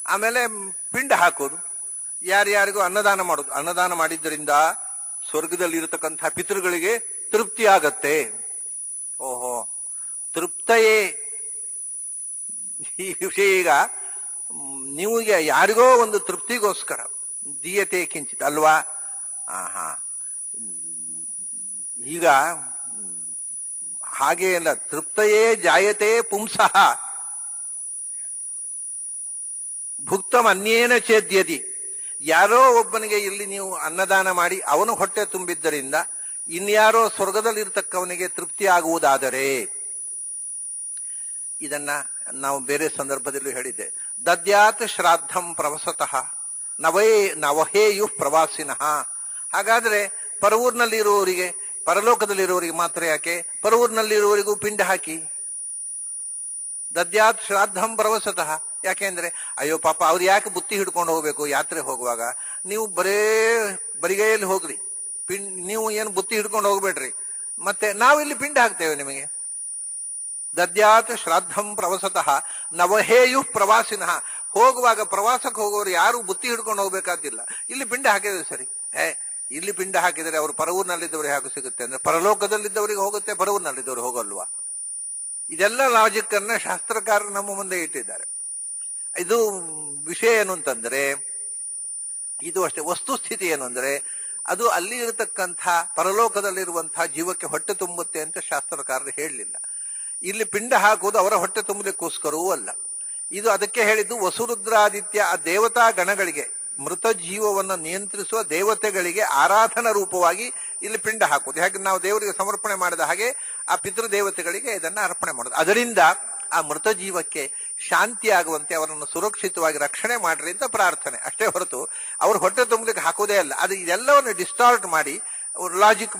ಆಮೇಲೆ ಪಿಂಡ ಹಾಕೋದು, ಯಾರ್ಯಾರಿಗೂ ಅನ್ನದಾನ ಮಾಡೋದು. ಅನ್ನದಾನ ಮಾಡಿದ್ದರಿಂದ ಸ್ವರ್ಗದಲ್ಲಿ ಇರತಕ್ಕಂಥ ಪಿತೃಗಳಿಗೆ ತೃಪ್ತಿ ಆಗತ್ತೆ. ಓಹೋ, ತೃಪ್ತಯೇ ಈ ವಿಷಯ. ಈಗ ನೀವು ಯಾರಿಗೋ ಒಂದು ತೃಪ್ತಿಗೋಸ್ಕರ ದೀಯತೆ ಕಿಂಚಿತ್ ಅಲ್ವಾ? ಹಾ, ಈಗ ಹಾಗೆ ಅಲ್ಲ, ತೃಪ್ತಯೇ ಜಾಯತೆ ಪುಂಸಃ ಭುಕ್ತಂ ಅನ್ಯೇನ ಚೇದ್ಯದಿ. ಯಾರೋ ಒಬ್ಬನಿಗೆ ಇಲ್ಲಿ ನೀವು ಅನ್ನದಾನ ಮಾಡಿ ಅವನು ಹೊಟ್ಟೆ ತುಂಬಿದ್ದರಿಂದ ಇನ್ಯಾರೋ ಸ್ವರ್ಗದಲ್ಲಿರ್ತಕ್ಕವನಿಗೆ ತೃಪ್ತಿ ಆಗುವುದಾದರೆ, ಇದನ್ನ ನಾವು ಬೇರೆ ಸಂದರ್ಭದಲ್ಲೂ ಹೇಳಿದ್ದೆ. ದದ್ಯಾತ್ ಶ್ರಾದ್ದಂ ಪ್ರವಸತಃ ನವಹೇಯು ಪ್ರವಾಸಿನಃ. ಹಾಗಾದ್ರೆ ಪರವೂರಿನಲ್ಲಿರುವವರಿಗೆ, ಪರಲೋಕದಲ್ಲಿರುವವರಿಗೆ ಮಾತ್ರ ಯಾಕೆ, ಪರವೂರಿನಲ್ಲಿರುವವರಿಗೂ ಪಿಂಡ ಹಾಕಿ. ದದ್ಯಾತ್ ಶ್ರಾದ್ದಂ ಪ್ರವಸತಃ. ಯಾಕೆಂದ್ರೆ ಅಯ್ಯೋ ಪಾಪ ಅವ್ರು ಯಾಕೆ ಬುತ್ತಿ ಹಿಡ್ಕೊಂಡು ಹೋಗ್ಬೇಕು ಯಾತ್ರೆ ಹೋಗುವಾಗ, ನೀವು ಬರಿಗೈಯಲ್ಲಿ ಹೋಗ್ರಿ, ನೀವು ಏನು ಬುತ್ತಿ ಹಿಡ್ಕೊಂಡು ಹೋಗ್ಬೇಡ್ರಿ, ಮತ್ತೆ ನಾವಿಲ್ಲಿ ಪಿಂಡ ಹಾಕ್ತೇವೆ ನಿಮಗೆ. ದದ್ಯಾತ್ ಶ್ರಾದ್ದಂ ಪ್ರವಸತಃ ನವಹೇಯು ಪ್ರವಾಸಿನಃ. ಹೋಗುವಾಗ ಪ್ರವಾಸಕ್ಕೆ ಹೋಗೋರು ಯಾರು ಬುತ್ತಿ ಹಿಡ್ಕೊಂಡು ಹೋಗ್ಬೇಕಾದಿಲ್ಲ, ಇಲ್ಲಿ ಪಿಂಡ ಹಾಕಿದ್ರೆ ಸರಿ. ಇಲ್ಲಿ ಪಿಂಡ ಹಾಕಿದರೆ ಅವರು ಪರವೂರಿನಲ್ಲಿದ್ದವರಿಗೆ ಹಾಕಿ ಸಿಗುತ್ತೆ ಅಂದ್ರೆ ಪರಲೋಕದಲ್ಲಿದ್ದವರಿಗೆ ಹೋಗುತ್ತೆ, ಪರವೂರಿನಲ್ಲಿದ್ದವರು ಹೋಗಲ್ವಾ? ಇದೆಲ್ಲ ಲಾಜಿಕ್ ಅನ್ನ ಶಾಸ್ತ್ರಕಾರರು ನಮ್ಮ ಮುಂದೆ ಇಟ್ಟಿದ್ದಾರೆ. ಇದು ವಿಷಯ ಏನು ಅಂತಂದ್ರೆ, ಇದು ಅಷ್ಟೇ ವಸ್ತುಸ್ಥಿತಿ ಏನು ಅಂದ್ರೆ, ಅದು ಅಲ್ಲಿ ಇರತಕ್ಕಂಥ ಪರಲೋಕದಲ್ಲಿರುವಂತಹ ಜೀವಕ್ಕೆ ಹೊಟ್ಟೆ ತುಂಬುತ್ತೆ ಅಂತ ಶಾಸ್ತ್ರಕಾರರು ಹೇಳಲಿಲ್ಲ. ಇಲ್ಲಿ ಪಿಂಡ ಹಾಕುವುದು ಅವರ ಹೊಟ್ಟೆ ತುಂಬಲಿಕ್ಕೋಸ್ಕರವೂ ಅಲ್ಲ. ಇದು ಅದಕ್ಕೆ ಹೇಳಿದ್ದು ವಸುರುದ್ರಾದಿತ್ಯ ಆ ದೇವತಾ ಗಣಗಳಿಗೆ, ಮೃತ ಜೀವವನ್ನು ನಿಯಂತ್ರಿಸುವ ದೇವತೆಗಳಿಗೆ ಆರಾಧನಾ ರೂಪವಾಗಿ ಇಲ್ಲಿ ಪಿಂಡ ಹಾಕುವುದು. ಹಾಗೆ ನಾವು ದೇವರಿಗೆ ಸಮರ್ಪಣೆ ಮಾಡಿದ ಹಾಗೆ ಆ ಪಿತೃದೇವತೆಗಳಿಗೆ ಇದನ್ನ ಅರ್ಪಣೆ ಮಾಡೋದು. ಅದರಿಂದ ಆ ಮೃತ ಜೀವಕ್ಕೆ ಶಾಂತಿ ಆಗುವಂತೆ ಅವರನ್ನು ಸುರಕ್ಷಿತವಾಗಿ ರಕ್ಷಣೆ ಮಾಡ್ರಿ ಅಂತ ಪ್ರಾರ್ಥನೆ ಅಷ್ಟೇ ಹೊರತು ಅವ್ರ ಹೊಟ್ಟೆ ತುಂಬಲಿಕ್ಕೆ ಹಾಕೋದೇ ಅಲ್ಲ. ಅದು ಇದೆಲ್ಲವನ್ನು ಡಿಸ್ಟಾರ್ಟ್ ಮಾಡಿ ಲಾಜಿಕ್